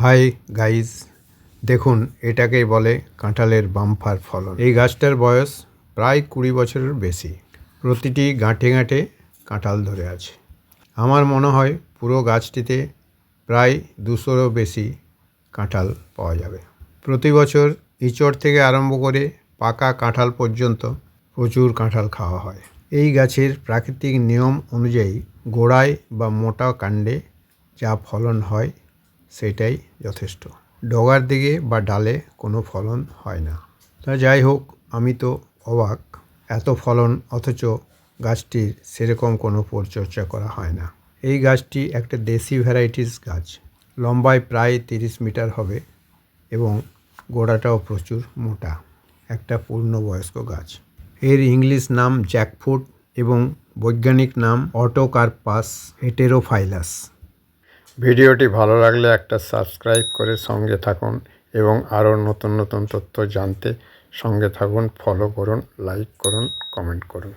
Hi guys, দেখুন এটাকেই বলে কাঁঠালের বাম্পার ফলন। এই গাছটার বয়স প্রায় 20 বছরের বেশি। প্রতিটি গাঁটে গাঁটে কাঁঠাল ধরে আছে। আমার মনে হয় পুরো গাছটিতে প্রায় 200-রও বেশি কাঁঠাল পাওয়া যাবে। প্রতি বছর ইঁচড় থেকে আরম্ভ করে পাকা কাঁঠাল পর্যন্ত প্রচুর কাঁঠাল খাওয়া হয়। এই গাছের প্রাকৃতিক নিয়ম অনুযায়ী গোড়ায় বা মোটা কাণ্ডে যা ফলন হয় সেটাই যথেষ্ট। ডগার দিকে বা ডালে কোনো ফলন হয় না। তা যাই হোক, আমি তো অবাক, এত ফলন অথচ গাছটির সেরকম কোনো পরিচর্যা করা হয় না। এই গাছটি একটা দেশি ভ্যারাইটিস গাছ, লম্বায় প্রায় 30 মিটার হবে এবং গোড়াটাও প্রচুর মোটা, একটা পূর্ণবয়স্ক গাছ। এর ইংলিশ নাম জ্যাকফ্রুট এবং বৈজ্ঞানিক নাম অটোকার্পাস হেটেরোফাইলাস। ভিডিওটি ভালো লাগলে একটা সাবস্ক্রাইব করে সঙ্গে থাকুন এবং আরও নতুন নতুন তথ্য জানতে সঙ্গে থাকুন। ফলো করুন, লাইক করুন, কমেন্ট করুন।